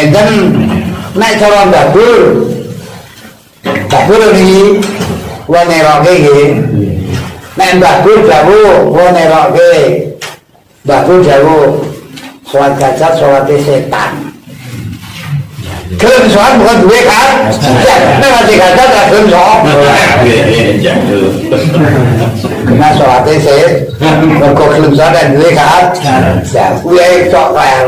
Enten nek cara babur ini kula neroke nggih. Nek babur dawuh kula neroke. Babur dawuh salat gajah salate setan. Gelem sholat bukan duwe kan? Nek mati gajah tak gelem sholat. Kena sholatnya sih, mergo gelem sholat dan duwe kan? Ya, kuwi cok kaya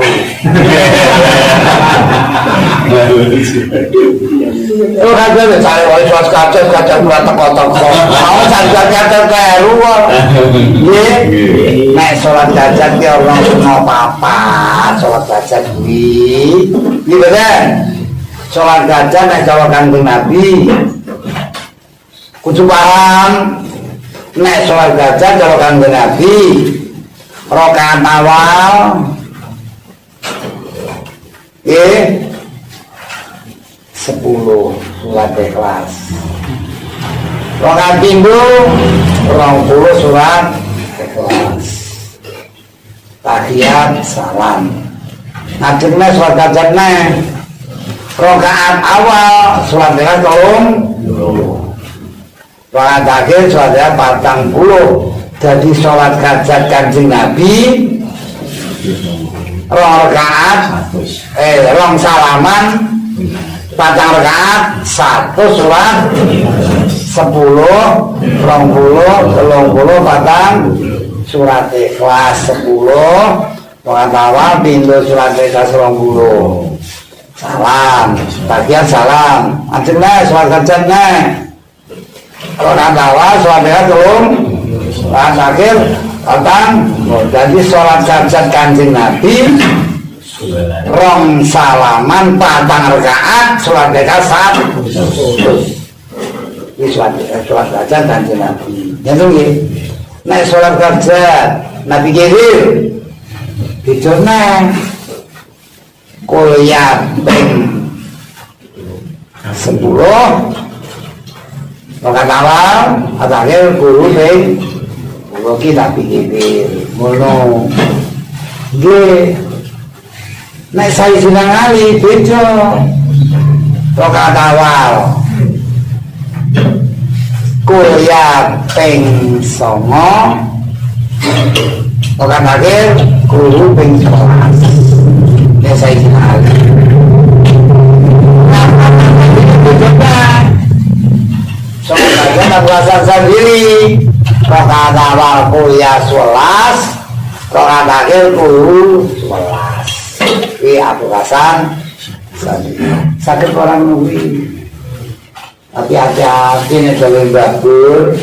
lu kan cari wali sholat gajah mulai teko-teko. Mau cari gajah kaya lu kok. Nek sholat gajah ki orang semua apa sholat gajah kuwi. Iki bener. Sholat gajah nek cara Kanjeng Nabi kudu paham nek sholat gajah cara Kanjeng Nabi rakaat awal 10 surat Ikhlas, rakaat pindho 20 surat Ikhlas, tahiyat salam. Ajengna sholat gajah rakaat awal surat Ikhlas 30, rakaat akhir surat Ikhlas 40. Jadi sholat gajah Kanjeng Nabi rakaat rong salaman 4 rakaat 1 surat 10 20 30 4 surat Ikhlas 10 rakaat awal pindho surat Ikhlas 20 salam, bagian salam. Ajengna sholat gajahnya rakaat awal sholat Ikhlas 30, rakaat akhir 4. Jadi sholat gajah Kanjeng Nabi rong salaman 4 rakaat sholat Ikhlas 1. Ini sholat gajah Kanjeng Nabi. Itu nggih. Nek sholat gajah Nabi kirim bidone kuliah ping 10 rakaat awal akhir guru ping kula kita pikir ngono nggih. Nek saya sinang ali beda rakaat awal kuliah ping 9 rakaat akhir guru ping 11. Nek saya sinang ali soalnya puasa sendiri rakaat awal kuliah 11 rakaat akhir guru 11. Ini Abu Hasan sakit orang nungguin, tapi hati-hati nih dalam babur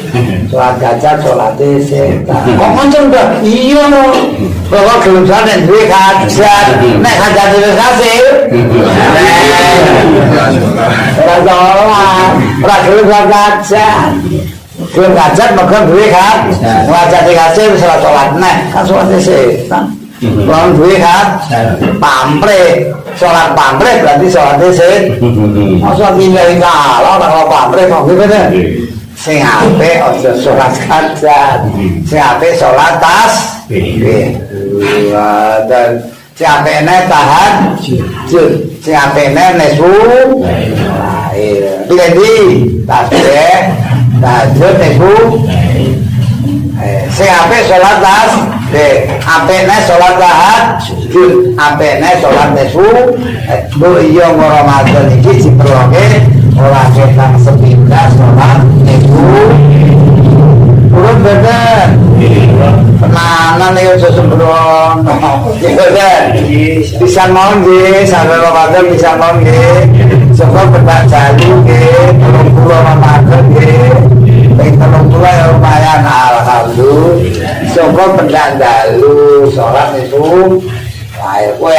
sholat gajah sholatnya setan. Kok macam dah? Iya bahwa gelem sholat dan duit gajah nek gajah duit hasil ora gelem sholat gajah gelem gajah megang duit kan gajah dikasih bisa sholat nek kan sholatnya setan. Kalau duit kan pamrih sholat pamrih berarti sholatnya setan. Masa milih kalah kalau pamrih kok gimana? Sing apik aja sholat gajah, sing apik sholat tasbih. Dan sing apikne tahajud, sing apikne nesu. Pilih di tasbih, tahajud nesu. Sing apik sholat tasbih, apikne sholat tahajud, apikne sholat nesu. Bu iya Ramadan iki diperloke ora ketang sepindah sholat nesu. Urut bener. Tenanan iki aja sembrono. Bisa mau nggih, sampe Ramadan bisa mau nggih. Sebab bedak jalu nggih, 30 Ramadan nggih. Ping 30 ya lumayan alhamdulillah. Sebab bedak jalu salat niku lahir kowe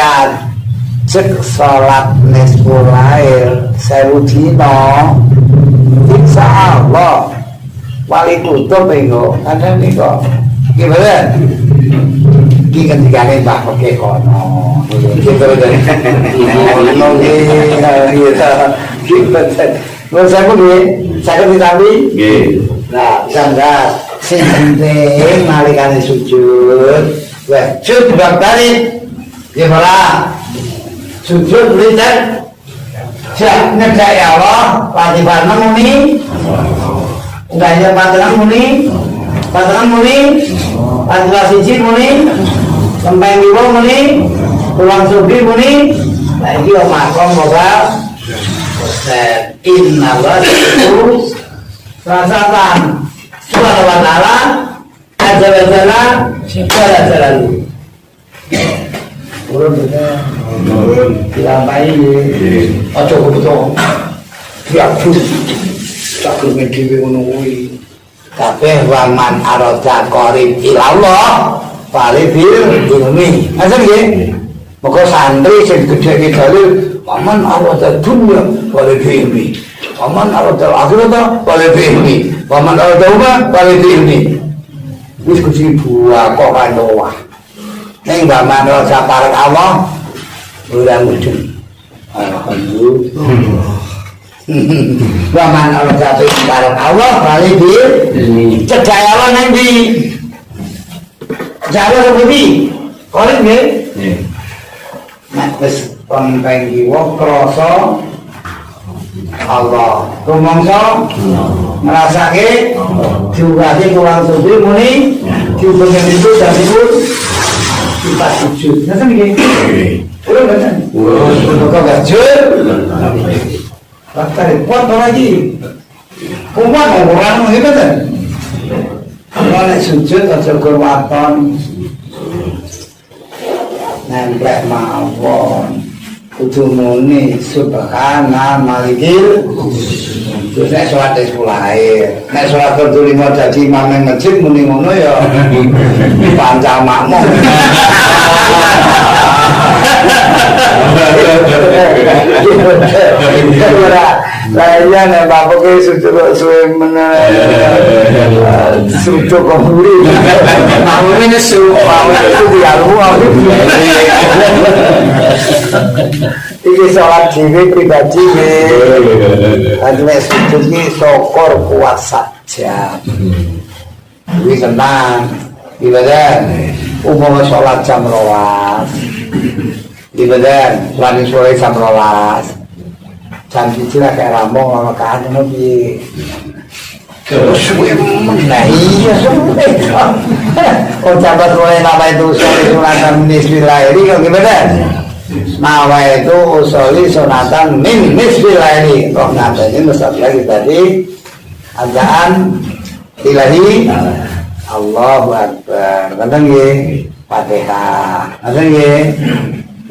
cek salat nisfu lahir 1000 dina. Insyaallah wali kutub iku ana niku. Gimana? Iki ketikane Mbah Peke kono. Gitu dari. Iya. Saya pun saya ditambi. Nggih. Nah, bisa enggak sing penting nalikane sujud. Wah, sujud bab balik. Gimana? sujud lihat siap ngejak ya Allah latihan muni ngajak pantangan muni latihan siji muni sampai liwa muni pulang sugi muni lagi makom bakal innallah itu rasatan subhanahu wa ta'ala azza wa jalla jalan urun dilampahi aja kebetul tiap tak kemen dhewe ngono kuwi kabeh waman arada qarib ilallah falibil ilmi ngoten nggih moko santri sing gedhe dalil waman arada dunya falibil ilmi waman arada akhirata falibil ilmi waman arada uma falibil ilmi wis kuwi buah kok kandoa ning waman arada parek Allah ora mudun alhamdulillah waman arada parek Allah falibil ilmi cedhak Allah nang ndi jare ngendi korek nggih nek wis pengpeng kiwa krasa Allah rumangsa ngrasake diurati kurang suci muni diubengen itu dan itu kita sujud ngoten nggih urun ngoten urun kok gajul bakal repot lagi kumat orang ngoten nek sujud aja kurwaton nempel mawon kudu muni subhana malikil terus nek salat mulai nek salat kelima dadi imam nang masjid muni ngono ya panca makmum Saya nih bapak ke sujud suwe mana sujud kembali, mau ini mau itu dialog aku. Ini sholat jiwa pribadi nih, karena sujud ini syukur kuat saja. Ini tenang, ibadah umum sholat jam 12, ibadah sholat sore jam 12. Jam siji lah kayak rambung sama kan ini suwe meneh iya suwe oh jabat mulai nama itu usoli sunatan nisbillahi kok gimana nama itu usoli sunatan min nisbillahi kok nantinya nusab lagi tadi adaan ilahi Allahu Akbar kadang ya Fatihah kadang ya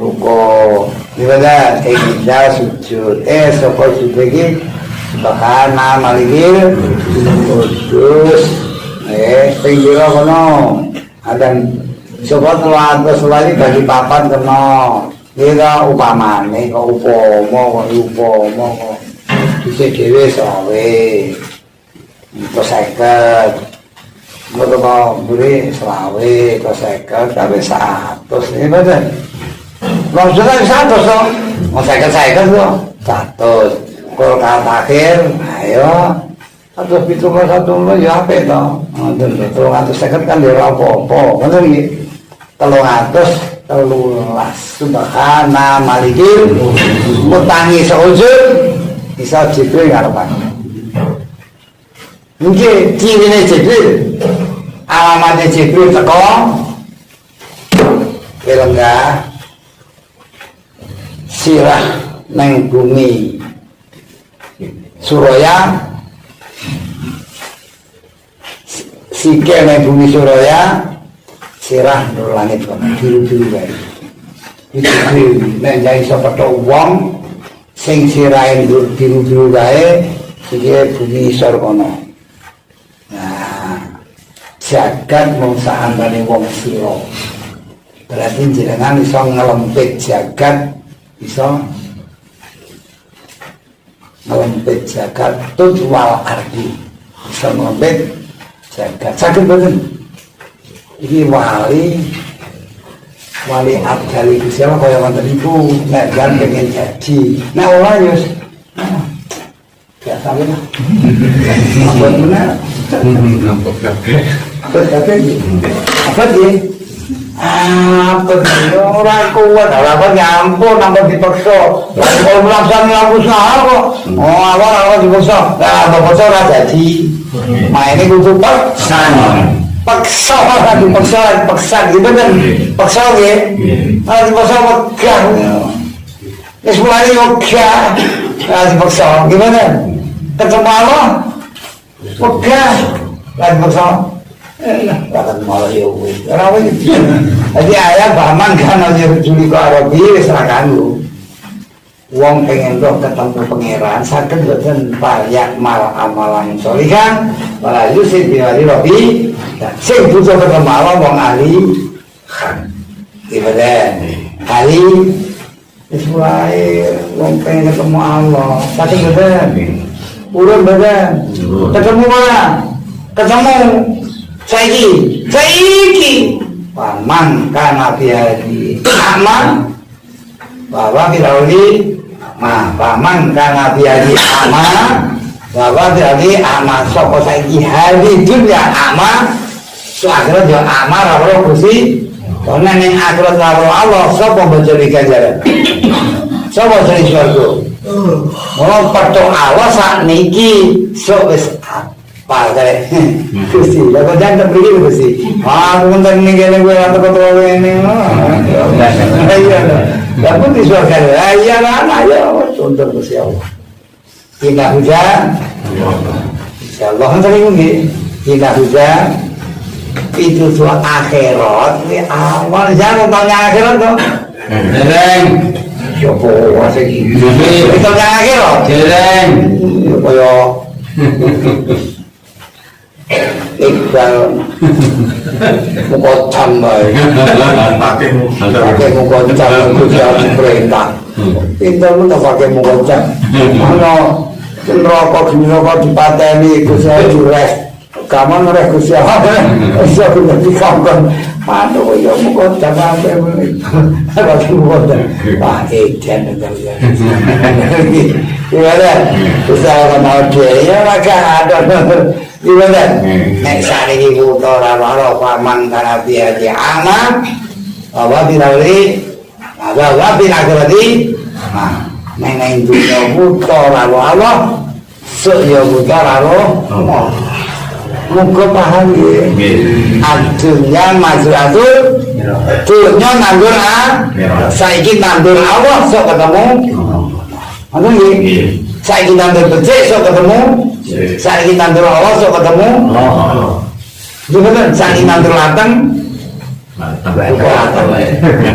ruko ibadah kita sujud soko sujud lagi bahana malikil kudus pinggirnya kono ada sobat atas lagi bagi papan kono kita upamane kok upomo kok bisa dewe sawe terus seket kalau beri sawe terus seket tapi 100 ini betul maksudnya 100 dong mau saya tuh 100 kalau kata akhir ayo atau itu kalau satu lo ya apa itu kalau 150 kan dia apa-apa bener gitu 313 subhana malikil mutangi seujud bisa Jibril ngarepan mungkin cirinya Jibril alamatnya Jibril teko kelenggah sirah neng bumi Suraya sike neng bumi Suraya sirah nur langit biru-biru wae iki nek jai sapa wong sing sirahe biru-biru wae sike bumi isor kono nah jagat mung saambane wong sira berarti jenengan iso ngelempit jagat bisa melempit jagat tujual ardi bisa melempit jagat sakit banget ini wali abdali siapa kaya mantan ibu nek kan pengen jadi nek olah yus biasa lah apa benar apa dia apa sih orang kuat apa nyampur nampak dipaksa kalau melaksanakan lampu usaha kok awal dipaksa nah dipaksa ora jadi ini kudu paksa gitu kan paksa ya dipaksa megah wis mulai yoga dipaksa gimana ketemu Allah megah dipaksa bahkan malah ya wis ora wis jadi ayah baman kan aja juli ke Arabi wis ra kanggo wong pengen roh ketemu pangeran saged boten payak mal amalan sholihan wala yusib biwali rabbi sing butuh ketemu Allah wong ahli ibadah ahli wis mulai wong pengen ketemu Allah saged boten urun boten ketemu mana ketemu saiki paman kana biadi aman bahwa bilauli paman kana biadi aman bahwa bilauli aman sapa saiki hari dunya aman so akhirat yo aman ora Gusti karena ning akhirat karo Allah sapa mencari ganjaran sapa cari swarga mau patok Allah sak niki sok wis padre Gusti lha kok jangan beri Gusti aku ngene ngene gue atau kok ngene iya lah pun disuarakan iya lah ayo contoh Gusti Allah tidak hujan insyaallah sering nggih tidak hujan itu soal akhirat ini awal jangan tanya akhirat toh dereng coba wasik iki tanya akhirat dereng koyo Iqbal mukocam pakai mukocam itu jadi perintah pintar lu tak pakai mukocam mana rokok dipateni itu saya jures kamu ngerek usia bisa punya dikongkong aduh ya mukocam sampai pakai mukocam pakai jen gimana usaha kenal dia ya maka ada gimana? Nek sari ibu tora waro paman karena dia aman, bahwa bilauli, bahwa bilagradi, neng dunia tora waro, suyo tora waro, muka paham ya. Adunya maju adul, dunia nandur saiki nandur Allah sok ketemu, apa nih? Saiki nandur becik sok ketemu. Saiki nandur Allah sok ketemu. Bener saiki nandur lateng.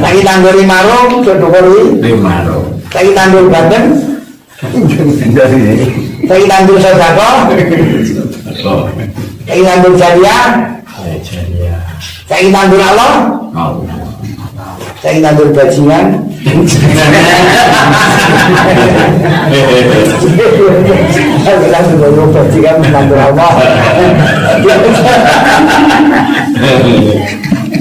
Saiki nandur limarung sok dukuri. Saiki nandur badan. Saiki nandur sedekah. Saiki nandur jariah. Saiki nandur Allah. Saiki nandur bajingan. Bilang dulu bajingan nandur Allah.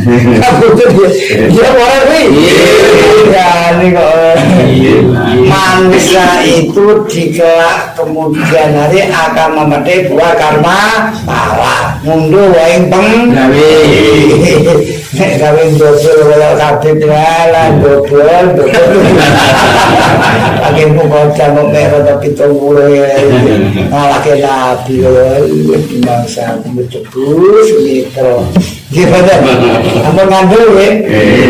Dia orang ini manusia itu dikelak kemudian hari akan memetik buah karma pala mundur waing peng kawin dobel kalau kabit jalan dobel lagi mukocam merah tapi tunggu malah ke nabi bangsa menjebus gitu gimana? Kamu ngandul ya?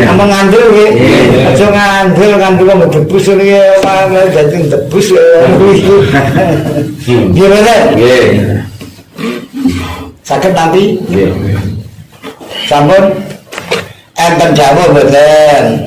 Kamu ngandul ya? Aja ngandul kamu debus ya malah jadi debus gimana? Sakit nanti? Sampun enten Jawa betul